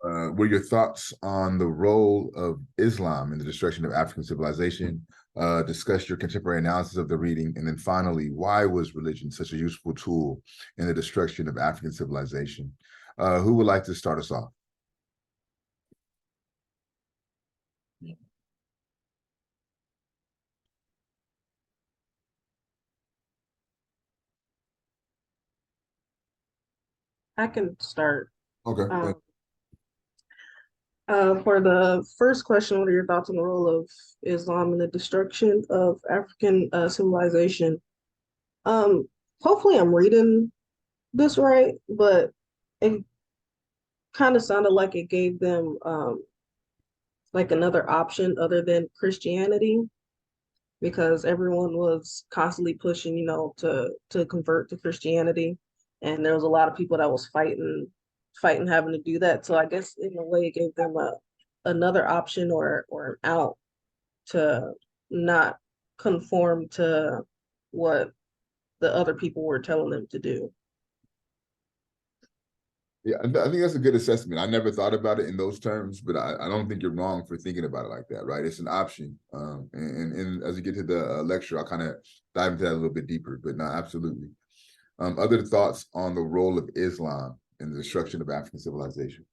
What are your thoughts on the role of Islam in the destruction of African civilization? Discuss your contemporary analysis of the reading, and then finally, why was religion such a useful tool in the destruction of African civilization? Who would like to start us off? I can start. Okay, Um, for the first question, what are your thoughts on the role of Islam in the destruction of African civilization? Um, Hopefully, I'm reading this right, but it kind of sounded like it gave them like another option other than Christianity, because everyone was constantly pushing, to convert to Christianity, and there was a lot of people that was fighting having to do that. So I guess in a way it gave them another option or an out to not conform to what the other people were telling them to do. yeah, I think that's a good assessment. I never thought about it in those terms, but I don't think you're wrong for thinking about it like that, right? It's an option. And as you get to the lecture, I'll kind of dive into that a little bit deeper, but no, absolutely. Other thoughts on the role of Islam in the destruction of African civilization?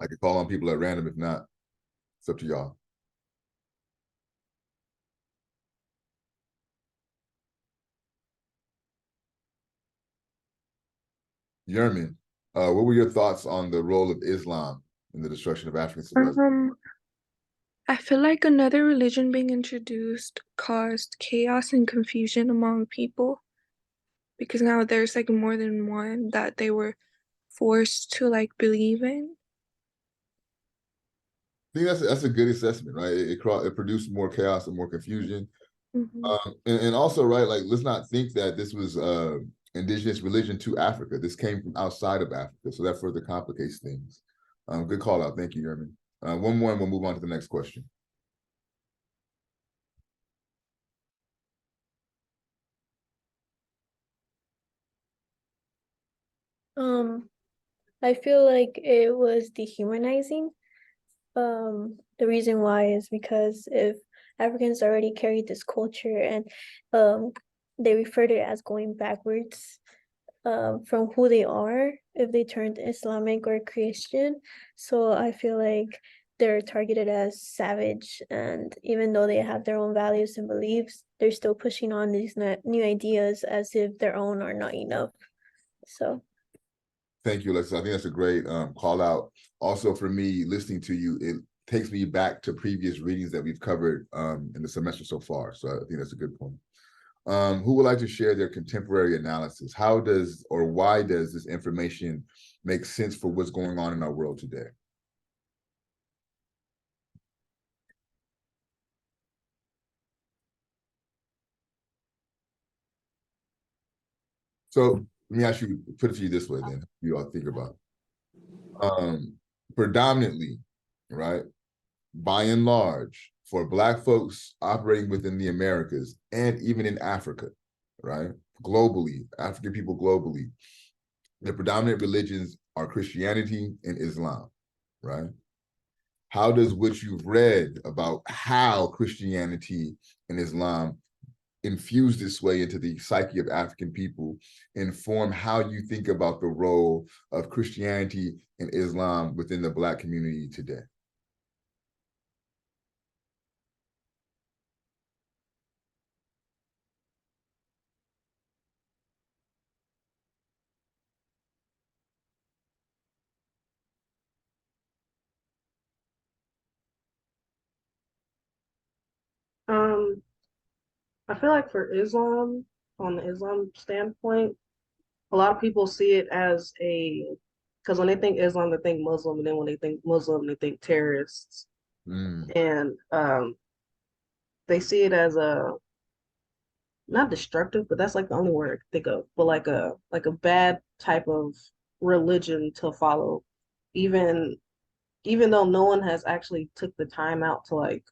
I could call on people at random. If not, it's up to y'all. Yerman, what were your thoughts on the role of Islam in the destruction of African civilization? I feel like another religion being introduced caused chaos and confusion among people because now there's like more than one that they were forced to like believe in. I think that's a good assessment, right? It produced more chaos and more confusion. Mhm. And also, right, like let's not think that this was indigenous religion to Africa. This came from outside of Africa, so that further complicates things. Good call out. Thank you, Yerman. One more, and we'll move on to the next question. Um, I feel like it was dehumanizing. The reason why is because if Africans already carried this culture and um they referred it as going backwards from who they are if they turned Islamic or Christian. So I feel like they're targeted as savage, and even though they have their own values and beliefs, they're still pushing on these new ideas as if their own are not enough. So Thank you, Alexa. I think that's a great call out. Also, for me, listening to you, it takes me back to previous readings that we've covered in the semester so far. So I think that's a good point. Who would like to share their contemporary analysis? How does or why does this information make sense for what's going on in our world today? So let me ask you, put it to you this way then, you all think about it. Predominantly, right, by and large, for Black folks operating within the Americas and even in Africa, right, globally, African people globally, the predominant religions are Christianity and Islam, right? How does what you've read about how Christianity and Islam infuse this way into the psyche of African people inform how you think about the role of Christianity and Islam within the Black community today? Um, I feel like for Islam, on the Islam standpoint, a lot of people see it as because when they think Islam, they think Muslim, and then when they think Muslim, they think terrorists. Mm. And they see it as not destructive, but that's like the only word I can think of, but like a bad type of religion to follow, even even though no one has actually took the time out to like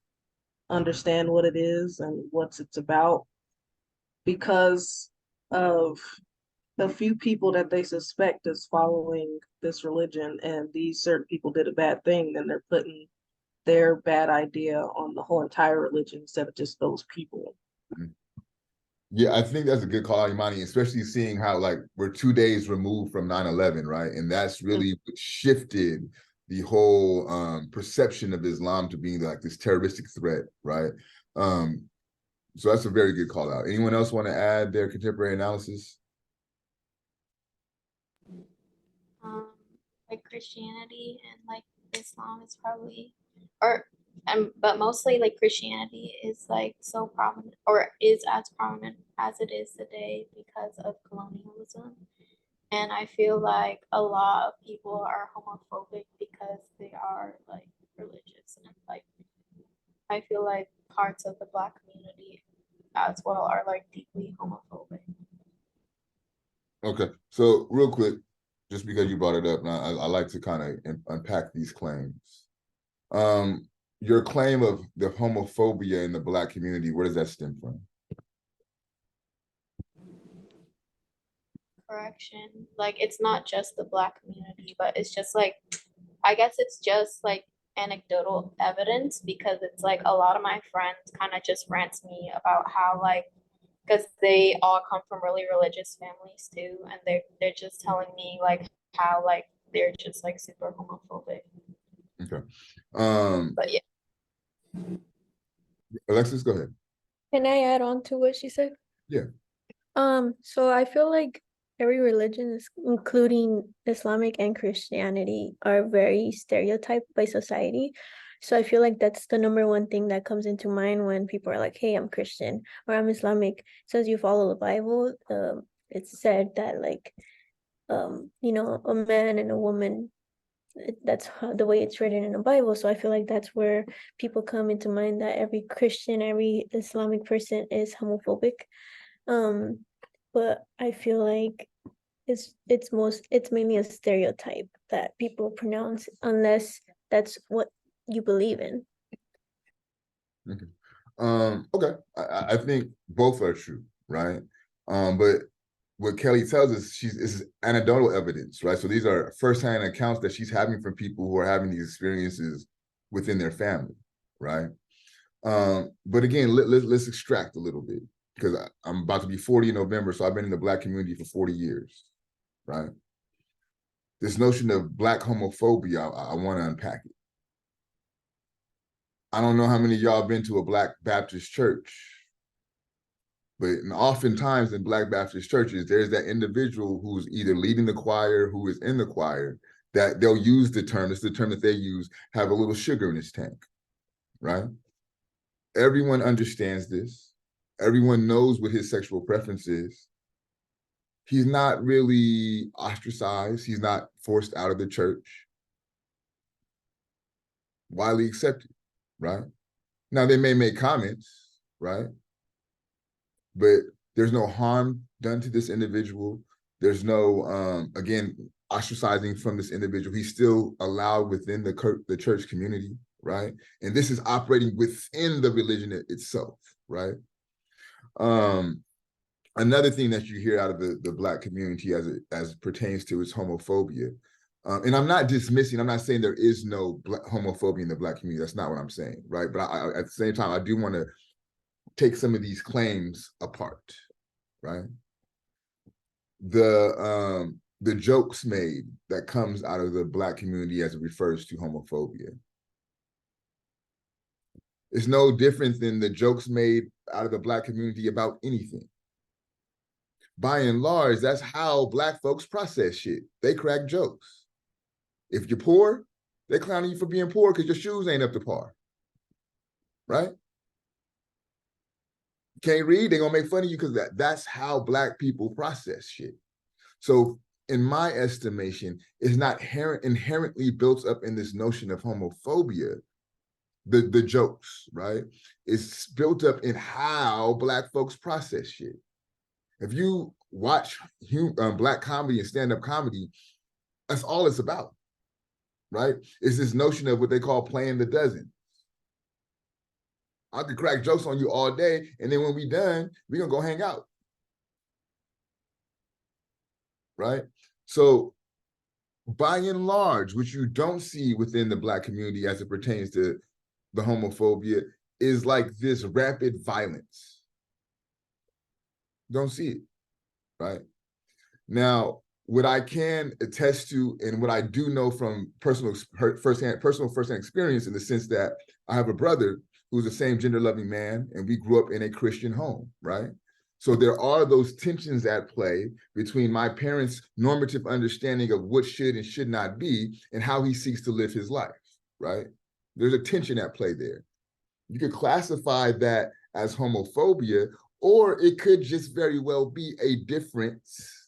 understand what it is and what it's about because of the few people that they suspect is following this religion and these certain people did a bad thing, then they're putting their bad idea on the whole entire religion instead of just those people. Yeah, I think that's a good call, Imani, especially seeing how like we're 2 days removed from 9/11, right? And that's really what shifted the whole perception of Islam to being like this terroristic threat, right? Um, so that's a very good call out. Anyone else want to add their contemporary analysis? um like Christianity and like Islam is probably or but mostly like Christianity is like so prominent or is as prominent as it is today because of colonialism. And I feel like a lot of people are homophobic because they are like religious and like I feel like parts of the black community as well are like deeply homophobic. Okay, so real quick, just because you brought it up, and I like to kind of unpack these claims. Your claim of the homophobia in the Black community, where does that stem from? Correction, like it's not just the black community, but it's just like I guess it's just like anecdotal evidence because it's like a lot of my friends kind of just rants me about how like because they all come from really religious families too, and they're just telling me like how like they're just like super homophobic. Okay. But yeah, Alexis, go ahead. Can I add on to what she said? Yeah. So I feel like every religion, including Islamic and Christianity, are very stereotyped by society. So I feel like that's the number one thing that comes into mind when people are like, "Hey, I'm Christian" or "I'm Islamic." Since you follow the Bible, it's said that like, a man and a woman. That's the way it's written in the Bible. So I feel like that's where people come into mind that every Christian, every Islamic person is homophobic. Um, but I feel like it's mainly a stereotype that people pronounce unless that's what you believe in. Okay. Okay. I think both are true, right? But what Kelly tells us, this is anecdotal evidence, right? So these are firsthand accounts that she's having from people who are having these experiences within their family, right? But again, let's extract a little bit because I'm about to be 40 in November, so I've been in the Black community for 40 years, right? This notion of Black homophobia, I want to unpack it. I don't know how many of y'all been to a Black Baptist church, but oftentimes in Black Baptist churches, there's that individual who's either leading the choir, who is in the choir, that they'll use the term, it's the term that they use, have a little sugar in his tank, right? Everyone understands this. Everyone knows what his sexual preference is. He's not really ostracized. He's not forced out of the church. Widely accepted, right? Now, they may make comments, right? But there's no harm done to this individual. There's no, again, ostracizing from this individual. He's still allowed within the church community, right? And this is operating within the religion itself, right? Another thing that you hear out of the Black community as it pertains to its homophobia, and I'm not dismissing, I'm not saying there is no homophobia in the Black community. That's not what I'm saying, right? But at the same time, I do want to take some of these claims apart, right? The jokes made that comes out of the Black community as it refers to homophobia. It's no different than the jokes made out of the Black community about anything. By and large, that's how Black folks process shit. They crack jokes. If you're poor, they clown you for being poor because your shoes ain't up to par, right? Can't read, they're gonna make fun of you because that's how Black people process shit. So in my estimation, it's not inherently built up in this notion of homophobia, the jokes, right? It's built up in how Black folks process shit. If you watch Black comedy and stand-up comedy, that's all it's about, right? It's this notion of what they call playing the dozen. I could crack jokes on you all day, and then when we done, we're gonna go hang out, right? So by and large, what you don't see within the Black community as it pertains to the homophobia is like this rapid violence. Don't see it, right? Now, what I can attest to and what I do know from first-hand experience, in the sense that I have a brother who's the same gender-loving man, and we grew up in a Christian home, right? So there are those tensions at play between my parents' normative understanding of what should and should not be and how he seeks to live his life, right? There's a tension at play there. You could classify that as homophobia, or it could just very well be a difference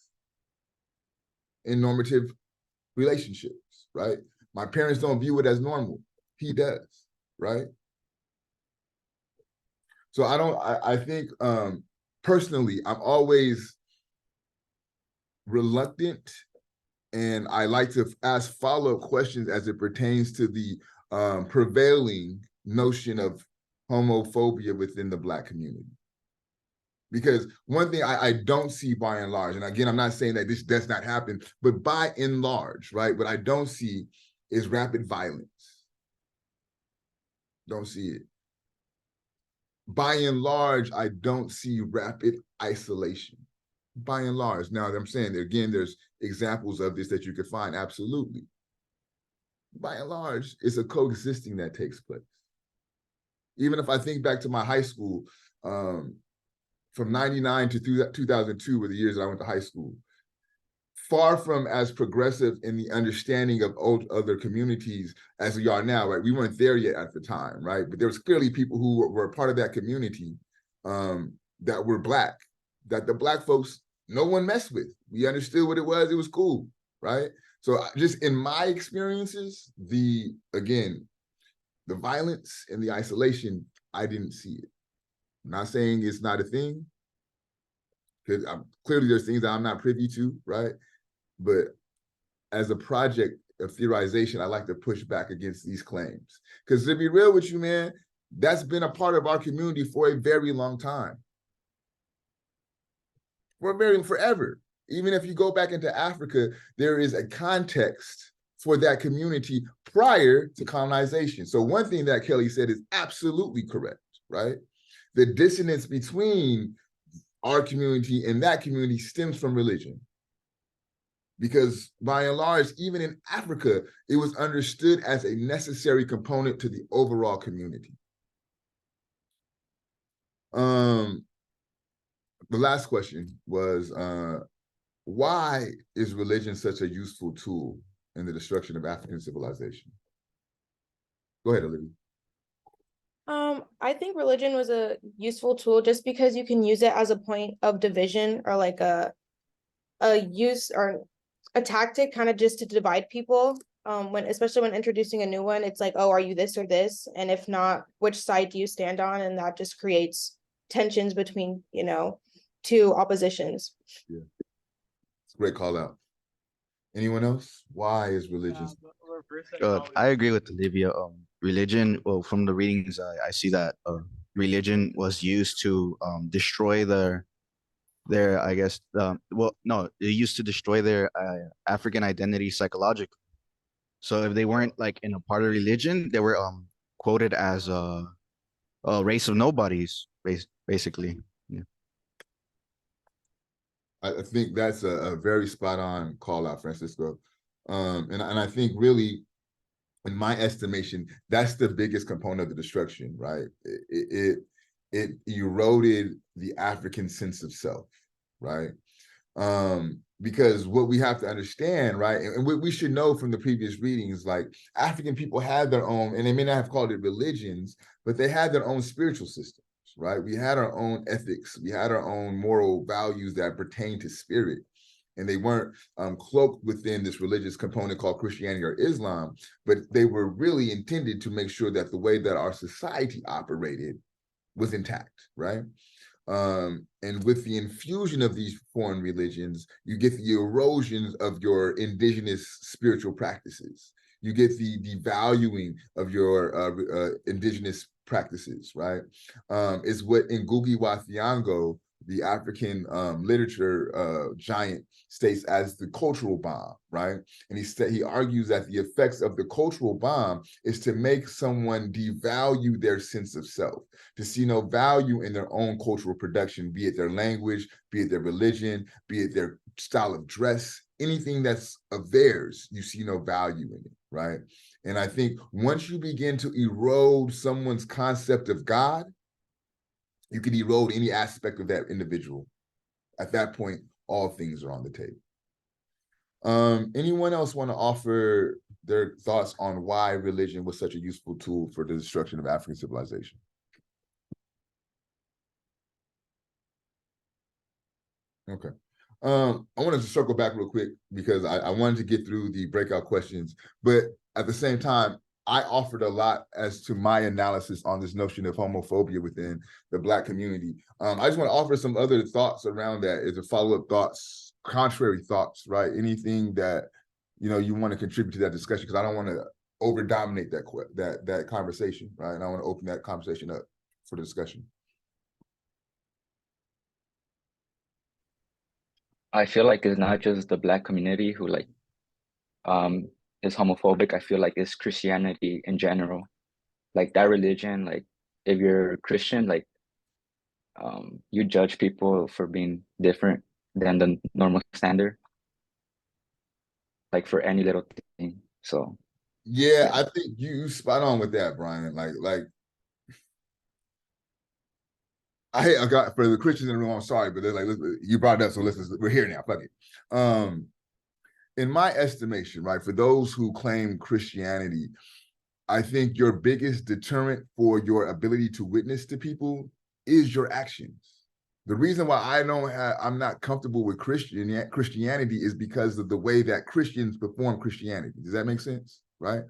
in normative relationships, right? My parents don't view it as normal. He does, right? So I think personally, I'm always reluctant, and I like to ask follow-up questions as it pertains to the prevailing notion of homophobia within the Black community. Because one thing I don't see by and large, and again, I'm not saying that this does not happen, but by and large, right, what I don't see is rapid violence. Don't see it. By and large, I don't see rapid isolation. By and large. Now, I'm saying, again, there's examples of this that you could find, absolutely. By and large, it's a coexisting that takes place. Even if I think back to my high school, from 99 to 2002 were the years that I went to high school. Far from as progressive in the understanding of other communities as we are now, right? We weren't there yet at the time, right? But there was clearly people who were a part of that community that were Black, that the Black folks, no one messed with. We understood what it was cool, right? So just in my experiences, the violence and the isolation, I didn't see it. I'm not saying it's not a thing, because clearly there's things that I'm not privy to, right? But as a project of theorization, I like to push back against these claims. Because to be real with you, man, that's been a part of our community for a very long time. Forever. Even if you go back into Africa, there is a context for that community prior to colonization. So one thing that Kelly said is absolutely correct, right? The dissonance between our community and that community stems from religion. Because by and large, even in Africa, it was understood as a necessary component to the overall community. The last question was, why is religion such a useful tool in the destruction of African civilization? Go ahead, Olivia. I think religion was a useful tool just because you can use it as a point of division, or like a use or a tactic kind of just to divide people. Especially when introducing a new one, it's like, oh, are you this or this? And if not, which side do you stand on? And that just creates tensions between, two oppositions. Yeah. It's a great call out. Anyone else? Why is religion? I agree with Olivia. Religion, well, from the readings, I see that religion was used to destroy their I guess, no, they used to destroy their African identity psychologically. So if they weren't like in a part of religion, they were quoted as a race of nobodies, basically. Yeah. I think that's a very spot on call out, Francisco. And I think really, in my estimation, that's the biggest component of the destruction, right? It eroded the African sense of self, right? Because what we have to understand, right, and we should know from the previous readings, like African people had their own, and they may not have called it religions, but they had their own spiritual systems, right? We had our own ethics, we had our own moral values that pertain to spirit. And they weren't cloaked within this religious component called Christianity or Islam, but they were really intended to make sure that the way that our society operated was intact, right? And with the infusion of these foreign religions, you get the erosion of your indigenous spiritual practices. You get the devaluing of your indigenous practices, right? Is what Ngugi wa Thiong'o, the African literature giant, states as the cultural bomb, right? And he argues that the effects of the cultural bomb is to make someone devalue their sense of self, to see no value in their own cultural production, be it their language, be it their religion, be it their style of dress, anything that's of theirs, you see no value in it, right? And I think once you begin to erode someone's concept of God, you can erode any aspect of that individual. At that point, all things are on the table. Anyone else want to offer their thoughts on why religion was such a useful tool for the destruction of African civilization? Okay. I wanted to circle back real quick because I wanted to get through the breakout questions, but at the same time, I offered a lot as to my analysis on this notion of homophobia within the Black community. I just want to offer some other thoughts around that as a follow-up thoughts, contrary thoughts, right? Anything that, you know, you want to contribute to that discussion, because I don't want to over-dominate that conversation, right? And I want to open that conversation up for discussion. I feel like it's not just the Black community who like is homophobic. I feel like it's Christianity in general. Like that religion, like if you're Christian, like you judge people for being different than the normal standard, like for any little thing. So yeah, I think you spot on with that, Brian. Like I got for the Christians in the room, I'm sorry, but they're like, you brought it up, so we're here now. Fuck it. In my estimation, right, for those who claim Christianity, I think your biggest deterrent for your ability to witness to people is your actions. The reason why I'm not comfortable with Christianity is because of the way that Christians perform Christianity. Does that make sense? Right?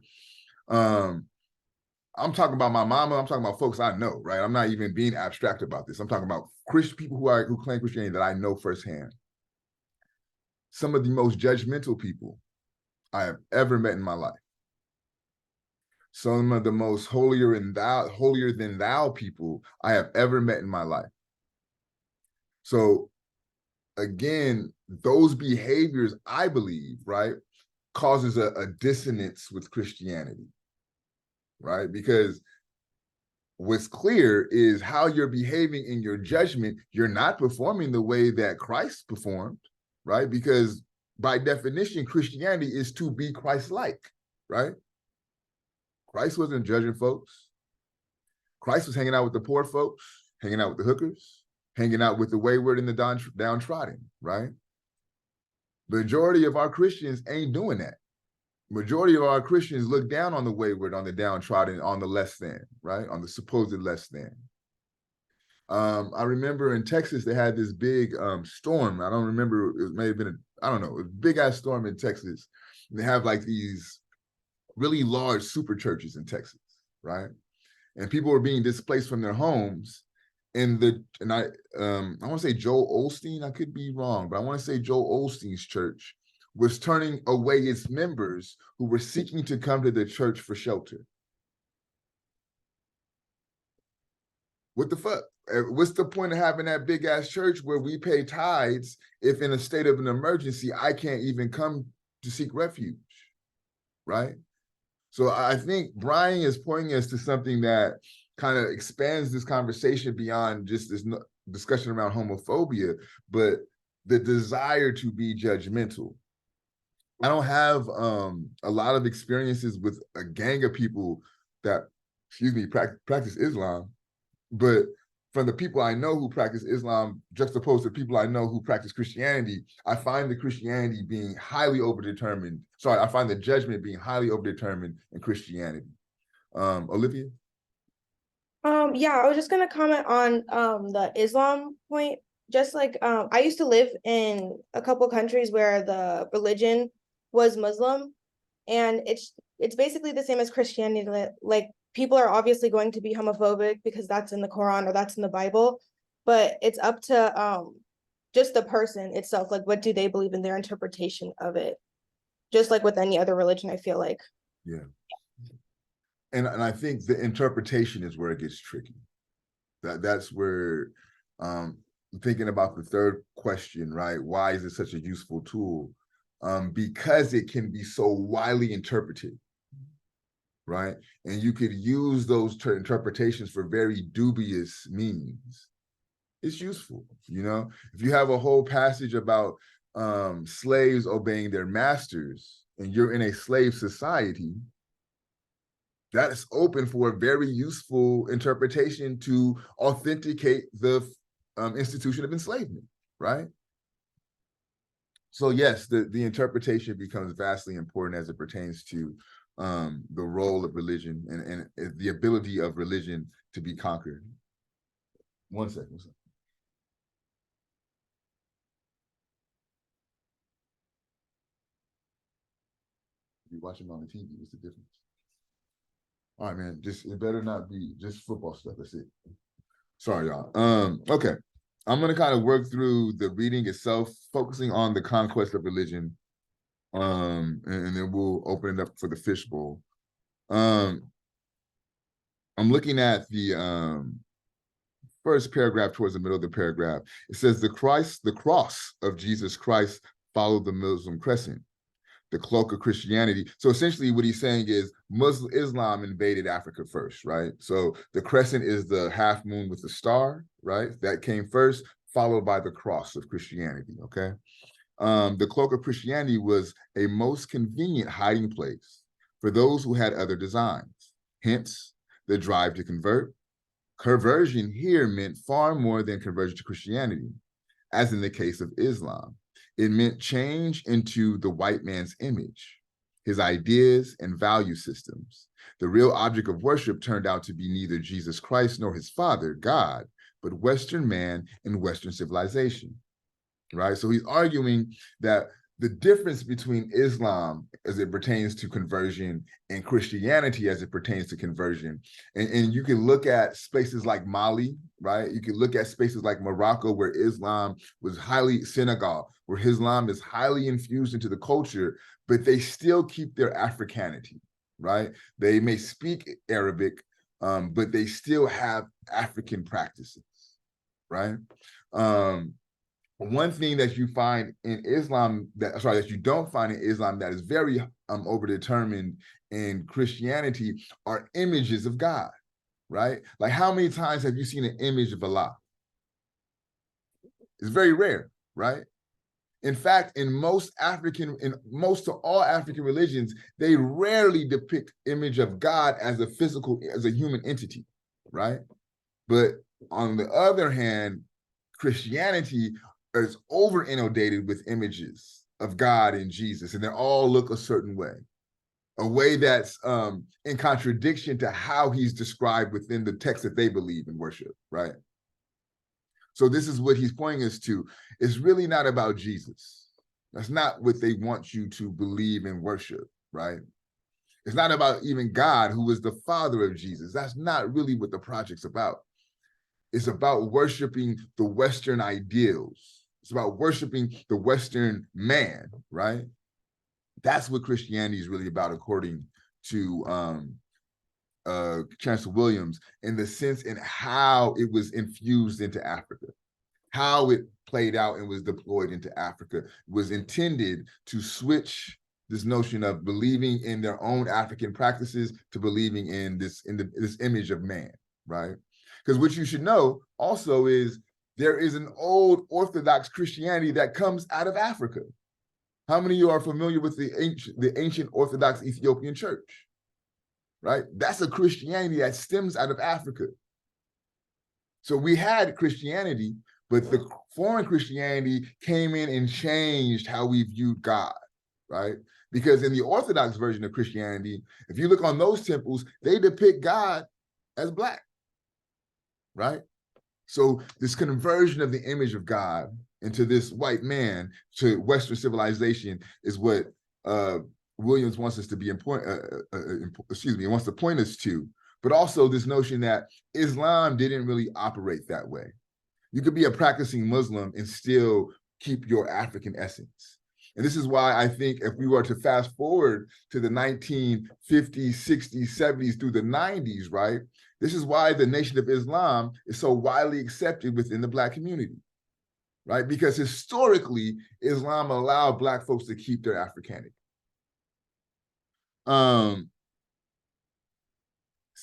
I'm talking about my mama. I'm talking about folks I know, right? I'm not even being abstract about this. I'm talking about people who claim Christianity that I know firsthand. Some of the most judgmental people I have ever met in my life. Some of the most holier than thou people I have ever met in my life. So again, those behaviors, I believe, right, causes a dissonance with Christianity, right? Because what's clear is how you're behaving in your judgment. You're not performing the way that Christ performed, right? Because by definition, Christianity is to be Christ-like, right? Christ wasn't judging folks. Christ was hanging out with the poor folks, hanging out with the hookers, hanging out with the wayward and the downtrodden, right? Majority of our Christians ain't doing that. Majority of our Christians look down on the wayward, on the downtrodden, on the less than, right? On the supposed less than. I remember in Texas, they had this big storm. I don't remember, it may have been, I don't know, a big ass storm in Texas. And they have like these really large super churches in Texas, right? And people were being displaced from their homes. And I want to say Joel Osteen, I could be wrong, but I want to say Joel Osteen's church was turning away its members who were seeking to come to the church for shelter. What the fuck? What's the point of having that big ass church where we pay tithes if in a state of an emergency, I can't even come to seek refuge, right? So I think Brian is pointing us to something that kind of expands this conversation beyond just this discussion around homophobia, but the desire to be judgmental. I don't have a lot of experiences with a gang of people that, practice Islam, but from the people I know who practice Islam, juxtaposed to people I know who practice Christianity, I find the Christianity being highly overdetermined. Sorry, I find the judgment being highly overdetermined in Christianity. Olivia? Yeah, I was just gonna comment on the Islam point, just like I used to live in a couple countries where the religion was Muslim, and it's basically the same as Christianity. Like people are obviously going to be homophobic because that's in the Quran or that's in the Bible, but it's up to just the person itself. Like, what do they believe in their interpretation of it? Just like with any other religion, I feel like. Yeah. And I think the interpretation is where it gets tricky. That's where thinking about the third question, right? Why is it such a useful tool? Because it can be so widely interpreted, right? And you could use those interpretations for very dubious meanings. It's useful, you know? If you have a whole passage about slaves obeying their masters and you're in a slave society, that is open for a very useful interpretation to authenticate the institution of enslavement, right? So yes, the interpretation becomes vastly important as it pertains to the role of religion and the ability of religion to be conquered. One second. You watching on the TV, what's the difference? All right, man, it better not be just football stuff. That's it. Sorry, y'all. Okay. I'm gonna kind of work through the reading itself, focusing on the conquest of religion. And then we'll open it up for the fishbowl. I'm looking at the first paragraph towards the middle of the paragraph. It says the cross of Jesus Christ followed the Muslim crescent, the cloak of Christianity. So essentially what he's saying is Islam invaded Africa first, right? So the crescent is the half moon with the star, right? That came first, followed by the cross of Christianity, okay? The cloak of Christianity was a most convenient hiding place for those who had other designs. Hence, the drive to convert. Conversion here meant far more than conversion to Christianity, as in the case of Islam. It meant change into the white man's image, his ideas and value systems. The real object of worship turned out to be neither Jesus Christ nor his father, God, but Western man and Western civilization, right? So he's arguing that the difference between Islam as it pertains to conversion and Christianity as it pertains to conversion. And you can look at spaces like Mali, right? You can look at spaces like Morocco where Islam was Senegal, where Islam is highly infused into the culture, but they still keep their Africanity, right? They may speak Arabic, but they still have African practices, right? One thing that you find in Islam that you don't find in Islam that is very overdetermined in Christianity are images of God, right? Like how many times have you seen an image of Allah? It's very rare, right? In fact, in most to all African religions, they rarely depict image of God as a human entity, right? But on the other hand, Christianity is over inundated with images of God and Jesus, and they all look a certain way, a way that's in contradiction to how he's described within the text that they believe in worship, right? So this is what he's pointing us to. It's really not about Jesus. That's not what they want you to believe and worship, right? It's not about even God, who is the father of Jesus. That's not really what the project's about. It's about worshiping the Western ideals. It's about worshiping the Western man, right? That's what Christianity is really about, according to Chancellor Williams, in the sense in how it was infused into Africa, how it played out and was deployed into Africa. It was intended to switch this notion of believing in their own African practices to believing in this image of man, right? Because what you should know also is there is an old Orthodox Christianity that comes out of Africa. How many of you are familiar with the ancient Orthodox Ethiopian Church? Right? That's a Christianity that stems out of Africa. So we had Christianity, but the foreign Christianity came in and changed how we viewed God, right? Because in the Orthodox version of Christianity, if you look on those temples, they depict God as Black, right? So this conversion of the image of God into this white man to Western civilization is what Williams wants us to be wants to point us to, but also this notion that Islam didn't really operate that way. You could be a practicing Muslim and still keep your African essence. And this is why I think if we were to fast forward to the 1950s, 60s, 70s through the 90s, right? This is why the Nation of Islam is so widely accepted within the Black community, right? Because historically, Islam allowed Black folks to keep their Africanity. So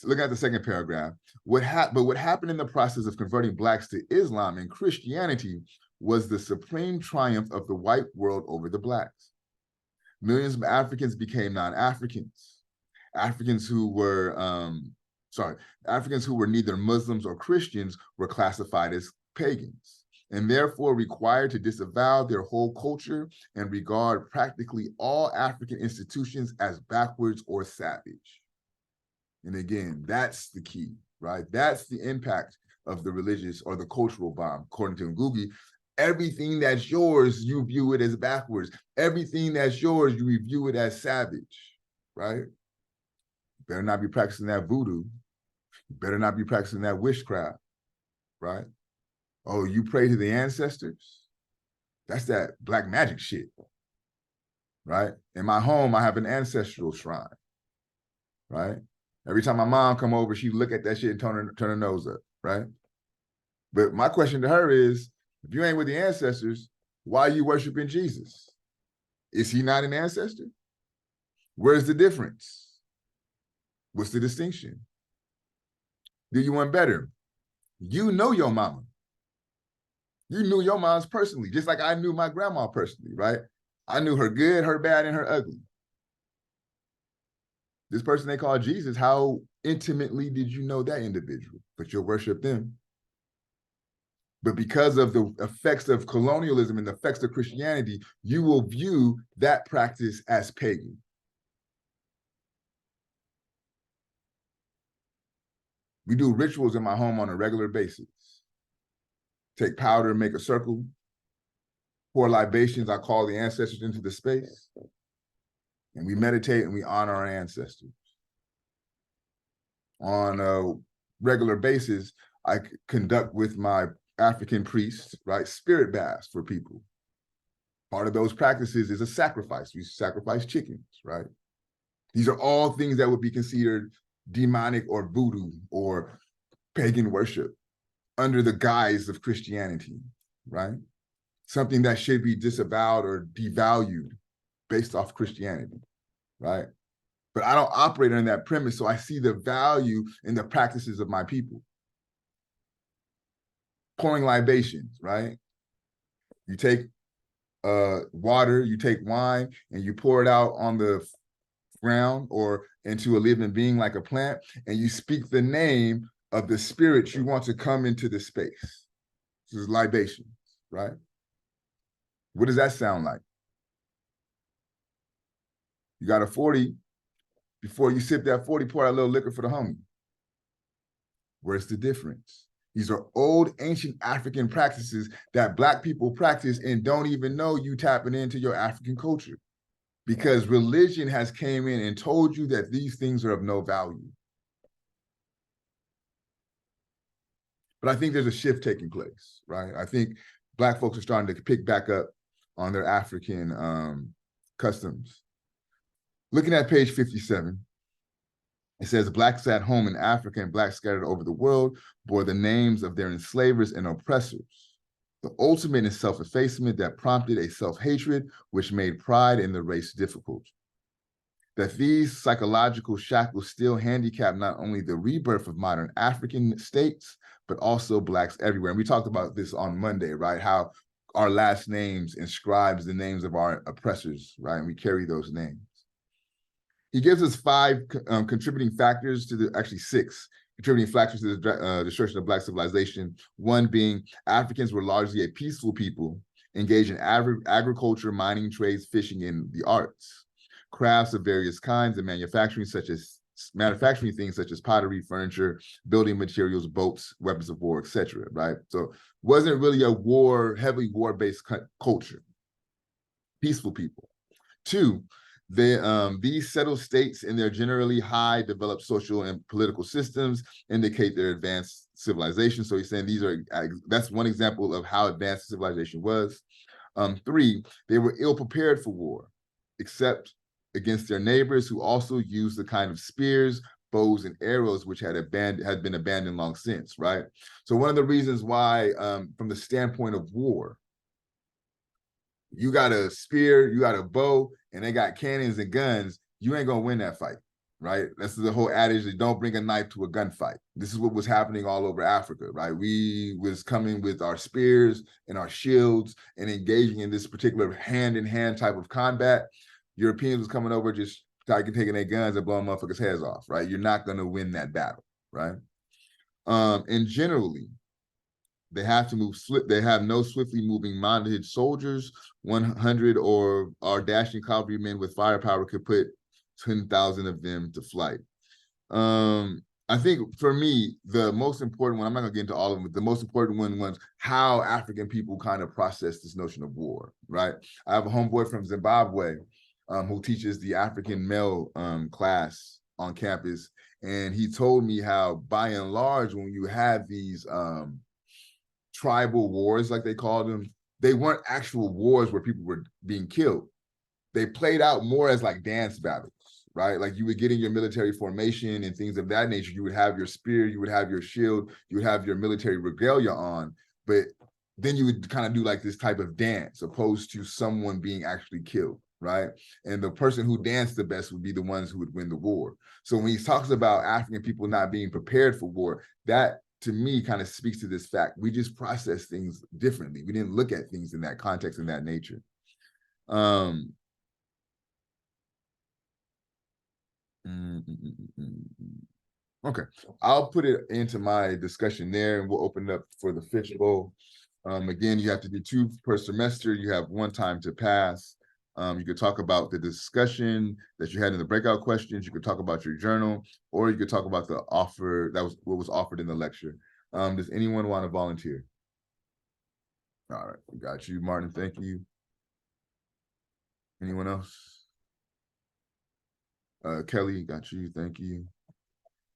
looking at the second paragraph, what happened in the process of converting Blacks to Islam and Christianity was the supreme triumph of the white world over the Blacks. Millions of Africans became non-Africans. Africans who were neither Muslims or Christians were classified as pagans, and therefore required to disavow their whole culture and regard practically all African institutions as backwards or savage. And again, that's the key, right? That's the impact of the religious or the cultural bomb, according to Ngugi. Everything that's yours, you view it as backwards. Everything that's yours, you view it as savage, right? You better not be practicing that voodoo. You better not be practicing that witchcraft, right? Oh, you pray to the ancestors? That's that Black magic shit, right? In my home, I have an ancestral shrine, right? Every time my mom come over, she look at that shit and turn her nose up, right? But my question to her is, if you ain't with the ancestors, why are you worshiping Jesus? Is he not an ancestor? Where's the difference? What's the distinction? Do you want better? You know your mama. You knew your moms personally, just like I knew my grandma personally, right? I knew her good, her bad, and her ugly. This person they call Jesus, how intimately did you know that individual? But you'll worship them. But because of the effects of colonialism and the effects of Christianity, you will view that practice as pagan. We do rituals in my home on a regular basis. Take powder, make a circle, pour libations, I call the ancestors into the space, and we meditate and we honor our ancestors. On a regular basis, I conduct with my African priests, right, spirit baths for people. Part of those practices is a sacrifice. We sacrifice chickens, right? These are all things that would be considered demonic or voodoo or pagan worship under the guise of Christianity, right? Something that should be disavowed or devalued based off Christianity, right? But I don't operate on that premise, so I see the value in the practices of my people. Pouring libations, right? You take water, you take wine, and you pour it out on the ground or into a living being like a plant, and you speak the name of the spirit you want to come into the space. This is libation, right? What does that sound like? You got a 40, before you sip that 40, pour out a little liquor for the homie. Where's the difference? These are old, ancient African practices that Black people practice and don't even know you tapping into your African culture, because religion has came in and told you that these things are of no value. But I think there's a shift taking place, right? I think Black folks are starting to pick back up on their African customs. Looking at page 57, it says, Blacks at home in Africa and Blacks scattered over the world bore the names of their enslavers and oppressors. The ultimate is self-effacement that prompted a self-hatred which made pride in the race difficult. That these psychological shackles still handicap not only the rebirth of modern African states, but also Blacks everywhere. And we talked about this on Monday, right? How our last names inscribes the names of our oppressors, right? And we carry those names. He gives us 5 contributing factors to the, actually 6 contributing factors to the destruction of Black civilization. One being Africans were largely a peaceful people engaged in agriculture, mining, trades, fishing, and the arts. Crafts of various kinds and manufacturing such as manufacturing things such as pottery, furniture, building materials, boats, weapons of war, etc. Right? So wasn't really a heavily war-based culture. Peaceful people. Two, these settled states in their generally high developed social and political systems indicate their advanced civilization. So he's saying that's one example of how advanced civilization was. Three, they were ill prepared for war, except against their neighbors who also used the kind of spears, bows, and arrows which had been abandoned long since, right? So one of the reasons why, from the standpoint of war, you got a spear, you got a bow, and they got cannons and guns, you ain't gonna win that fight, right? That's the whole adage that don't bring a knife to a gunfight. This is what was happening all over Africa, right? We was coming with our spears and our shields and engaging in this particular hand-in-hand type of combat. Europeans was coming over just taking their guns and blowing motherfuckers' heads off, right? You're not gonna win that battle, right? And generally, they have to move they have no swiftly moving mounted soldiers. 100 or dashing cavalrymen with firepower could put 10,000 of them to flight. I think for me, the most important one, I'm not gonna get into all of them, but the most important one was how African people kind of process this notion of war, right? I have a homeboy from Zimbabwe who teaches the African male class on campus. And he told me how by and large, when you have these tribal wars, like they called them, they weren't actual wars where people were being killed. They played out more as like dance battles, right? Like you would get in your military formation and things of that nature. You would have your spear, you would have your shield, you would have your military regalia on, but then you would kind of do like this type of dance opposed to someone being actually killed, right? And the person who danced the best would be the ones who would win the war. So when he talks about African people not being prepared for war, that to me kind of speaks to this fact. We just process things differently. We didn't look at things in that context and that nature. Okay, I'll put it into my discussion there and we'll open it up for the fishbowl. Again, you have to do 2 per semester. You have 1 time to pass. You could talk about the discussion that you had in the breakout questions. You could talk about your journal, or you could talk about the offer that was what was offered in the lecture. Does anyone want to volunteer? All right, we got you, Martin. Thank you. Anyone else? Kelly, got you. Thank you.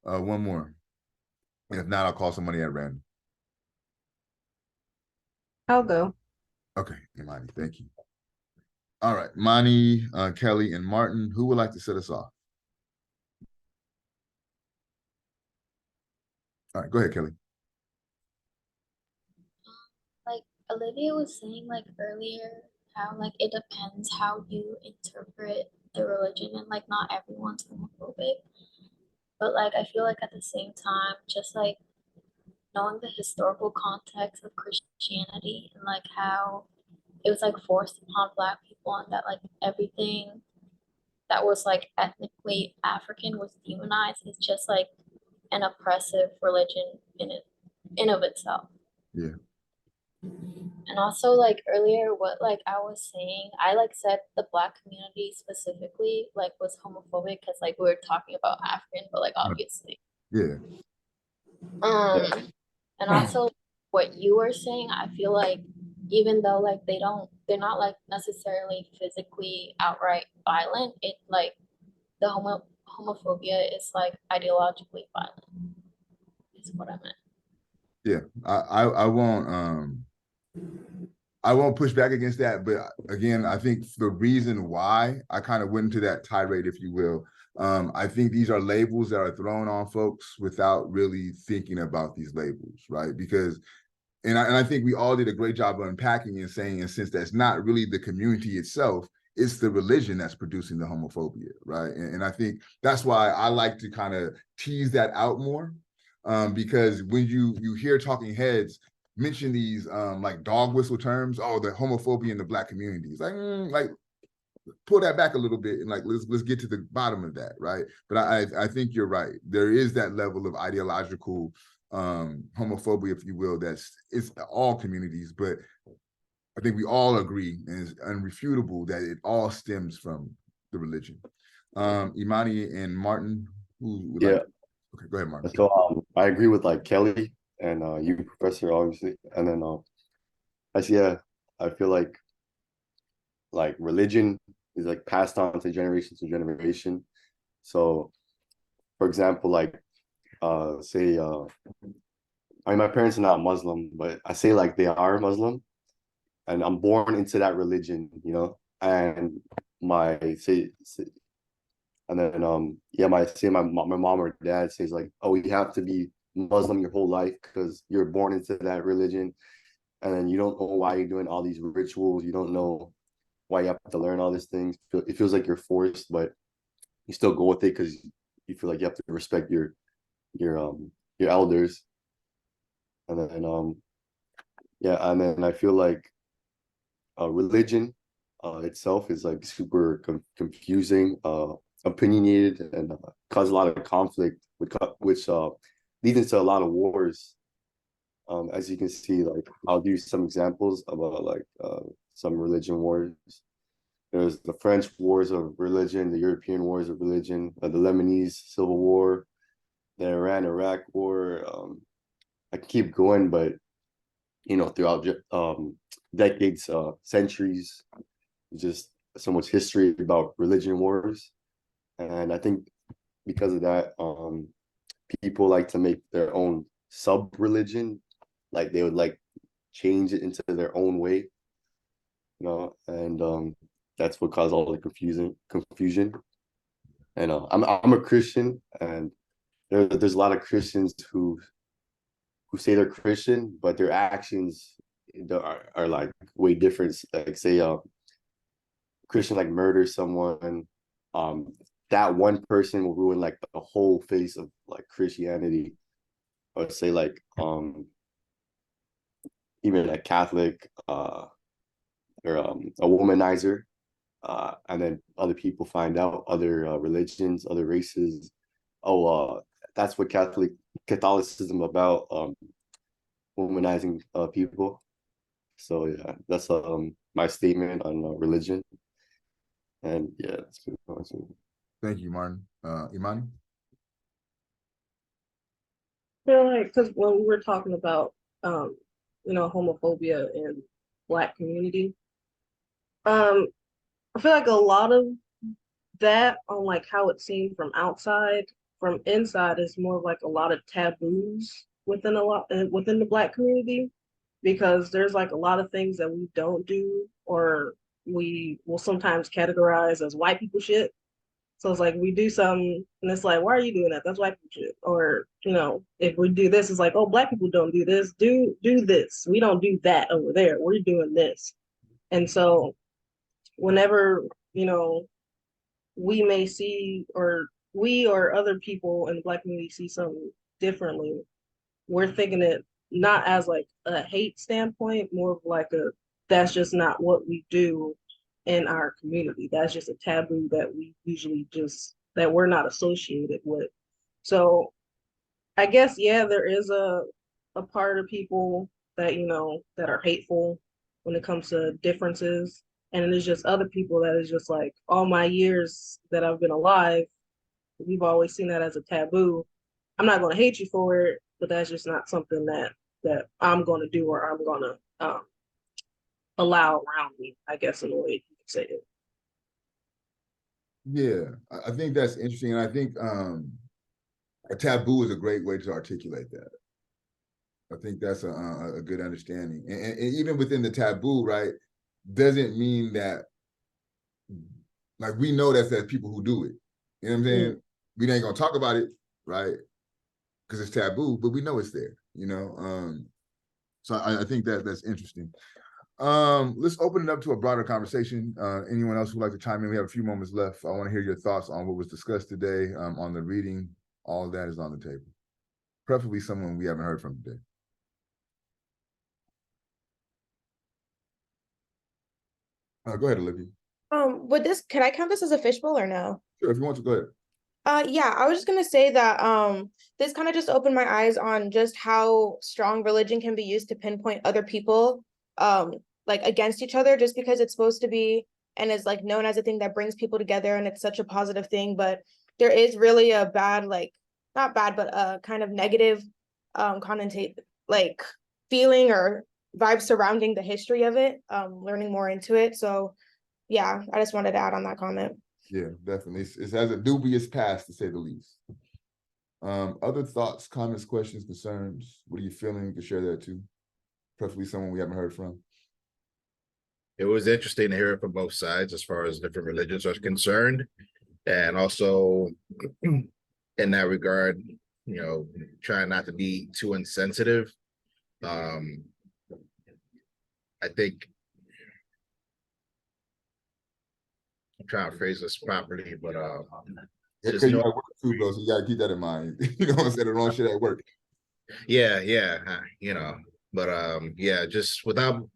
One more. And if not, I'll call somebody at random. I'll go. Okay, Imani, thank you. All right, Mani, Kelly, and Martin, who would like to set us off? All right, go ahead, Kelly. Like Olivia was saying like earlier, how like it depends how you interpret the religion, and like not everyone's homophobic. But like I feel like at the same time, just like knowing the historical context of Christianity and like how it was like forced upon Black people, and that like everything that was like ethnically African was demonized, is just like an oppressive religion in of itself. Yeah. And also like earlier what like I was saying, I like said the Black community specifically like was homophobic because like we were talking about African, but like obviously. Yeah. And also what you were saying, I feel like even though like they're not like necessarily physically outright violent, it like the homophobia is like ideologically violent, is what I meant. Yeah, I won't push back against that, but again, I think the reason why I kind of went into that tirade, if you will, I think these are labels that are thrown on folks without really thinking about these labels, right? Because, and I think we all did a great job of unpacking and saying, and since that's not really the community itself, it's the religion that's producing the homophobia, right? And I think that's why I like to kind of tease that out more, because when you hear talking heads mention these like dog whistle terms, oh, the homophobia in the Black community, it's like pull that back a little bit and like let's get to the bottom of that, right? But I think you're right. There is that level of ideological homophobia, if you will, it's all communities, but I think we all agree, and it's unrefutable, that it all stems from the religion. Imani and Martin, Who would Yeah. like? Okay, go ahead, Martin. So I agree with like Kelly and you, Professor, obviously. And then I feel like religion is like passed on to generation. So for example, like say I mean my parents are not Muslim, but I say like they are Muslim and I'm born into that religion, you know, and my say and then yeah, my mom or dad says like, oh, you have to be Muslim your whole life because you're born into that religion, and then you don't know why you're doing all these rituals. You don't know why you have to learn all these things. It feels like you're forced, but you still go with it because you feel like you have to respect your elders. And then yeah, and then I feel like religion itself is like super confusing, opinionated, and cause a lot of conflict, which leads to a lot of wars. As you can see, like I'll give you some examples about like some religion wars. There's the French wars of religion, the European wars of religion, the Lebanese Civil War, the Iran-Iraq war. I keep going, but you know, throughout decades, centuries, just so much history about religion wars. And I think because of that, people like to make their own sub-religion, like they would like change it into their own way, you know, and that's what caused all the confusion. And I'm a Christian, and there's a lot of Christians who say they're Christian, but their actions are like way different. Like say Christian like murders someone, that one person will ruin like the whole face of like Christianity. I would say like even a Catholic or a womanizer, and then other people find out, other religions, other races. Oh, that's what Catholicism about, womanizing people. So yeah, that's my statement on religion. And yeah, that's good. Thank you, Martin. Imani? feel like because when we were talking about homophobia in Black community, I feel like a lot of that on like how it's seen from outside, from inside is more like a lot of taboos within the Black community, because there's like a lot of things that we don't do or we will sometimes categorize as white people shit. So it's like we do something and it's like, why are you doing that? That's white people shit. Or, if we do this, it's like, oh, Black people don't do this. Do this. We don't do that over there. We're doing this. And so whenever, we may see or we or other people in the Black community see something differently, we're thinking it not as like a hate standpoint, more of like a that's just not what we do in our community. That's just a taboo that we usually that we're not associated with. So I guess yeah, there is a part of people that that are hateful when it comes to differences. And it's just other people that is just like all my years that I've been alive, we've always seen that as a taboo. I'm not gonna hate you for it, but that's just not something that I'm gonna do or I'm gonna allow around me, I guess in a way you could say it. Yeah, I think that's interesting. And I think a taboo is a great way to articulate that. I think that's a good understanding. And even within the taboo, right, doesn't mean that, like, we know that people who do it. You know what I'm saying? Mm. We ain't gonna talk about it, right? Because it's taboo, but we know it's there, So I think that's interesting. Let's open it up to a broader conversation. Anyone else who'd like to chime in? We have a few moments left. I want to hear your thoughts on what was discussed today, on the reading. All of that is on the table. Preferably someone we haven't heard from today. Go ahead, Olivia. Can I count this as a fishbowl or no? Sure, if you want to, go ahead. Yeah, I was just gonna say that this kind of just opened my eyes on just how strong religion can be used to pinpoint other people like against each other, just because it's supposed to be and is like known as a thing that brings people together and it's such a positive thing, but there is really a bad, like, not bad, but a kind of negative connotate, like, feeling or vibes surrounding the history of it, learning more into it. So yeah, I just wanted to add on that comment. Yeah, definitely. It has a dubious past, to say the least. Other thoughts, comments, questions, concerns? What are you feeling? You can share that too. Preferably someone we haven't heard from. It was interesting to hear it from both sides as far as different religions are concerned. And also in that regard, you know, trying not to be too insensitive. I think I'm trying to phrase this properly, but Because you got work too, bro. So you gotta keep that in mind. You don't want to say the wrong shit at work. yeah, you know, but yeah, just without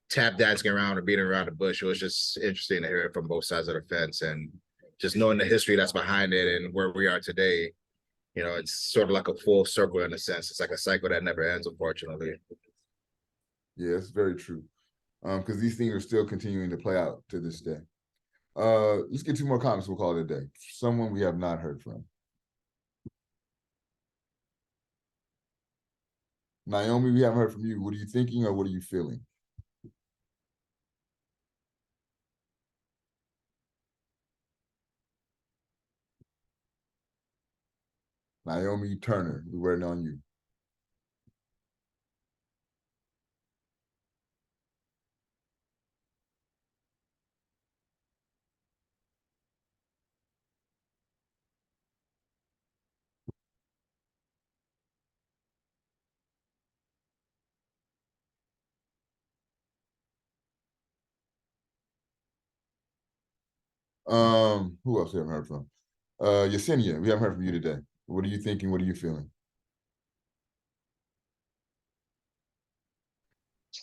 tap dancing around or beating around the bush, it was just interesting to hear it from both sides of the fence, and just knowing the history that's behind it and where we are today. You know, it's sort of like a full circle in a sense. It's like a cycle that never ends, unfortunately. Yeah, it's very true. Because these things are still continuing to play out to this day. Let's get 2 more comments. We'll call it a day. Someone we have not heard from. Naomi, we haven't heard from you. What are you thinking or what are you feeling? Naomi Turner, we're waiting on you. Who else we haven't heard from? Yesenia, we haven't heard from you today. What are you thinking? What are you feeling?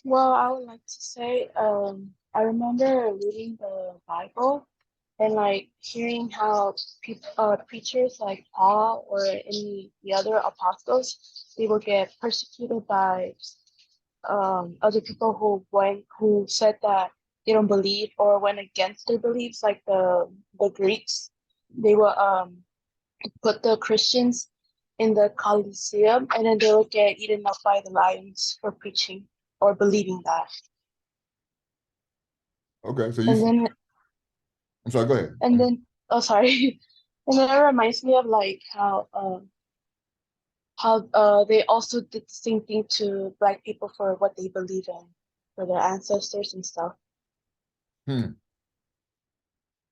Well, I would like to say, I remember reading the Bible and like hearing how preachers like Paul or any the other apostles, they will get persecuted by other people who said that they don't believe or went against their beliefs, like the Greeks. They will put the Christians in the Colosseum, and then they would get eaten up by the lions for preaching or believing that. Okay, so And then, I'm sorry, go ahead. and then, oh, sorry. And then it reminds me of like how they also did the same thing to Black people for what they believe in, for their ancestors and stuff.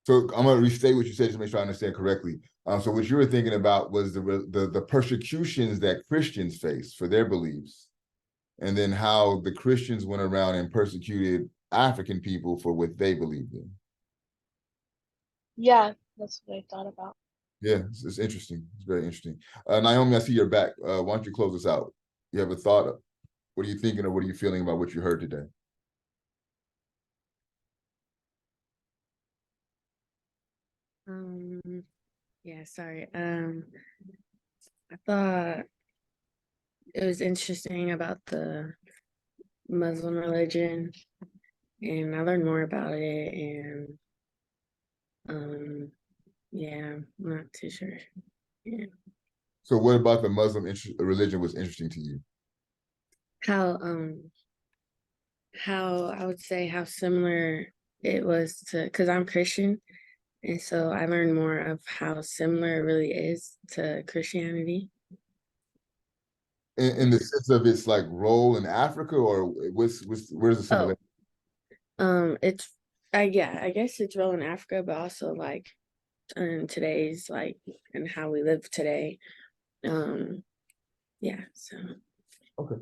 So I'm gonna restate what you said just to make sure I understand correctly. So what you were thinking about was the persecutions that Christians face for their beliefs, and then how the Christians went around and persecuted African people for what they believed in. Yeah, that's what I thought about. Yeah, it's interesting. It's very interesting. Naomi, I see you're back. Why don't you close us out? You have a thought? What are you thinking or what are you feeling about what you heard today? Yeah, sorry. I thought it was interesting about the Muslim religion, and I learned more about it, and yeah, I'm not too sure. Yeah. So what about the Muslim religion was interesting to you? How I would say how similar it was to, because I'm Christian, and so I learned more of how similar it really is to Christianity. In the sense of its like role in Africa, or where's the similarity? It's I guess it's real in Africa, but also like in today's like and how we live today. Yeah, so Okay,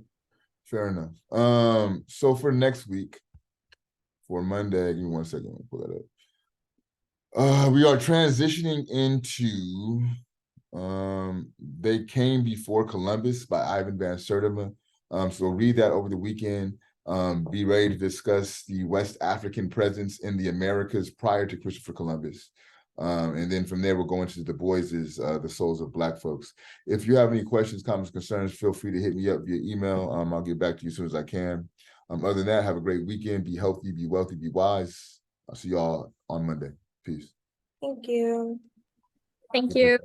fair enough. So for next week, for Monday, give me 1 second, let me pull that up. We are transitioning into They Came Before Columbus by Ivan Van Sertima. So read that over the weekend. Be ready to discuss the West African presence in the Americas prior to Christopher Columbus. And then from there, we'll go into Du Bois's The Souls of Black Folks. If you have any questions, comments, concerns, feel free to hit me up via email. I'll get back to you as soon as I can. Other than that, have a great weekend. Be healthy, be wealthy, be wise. I'll see y'all on Monday. Peace. Thank you. Thank you.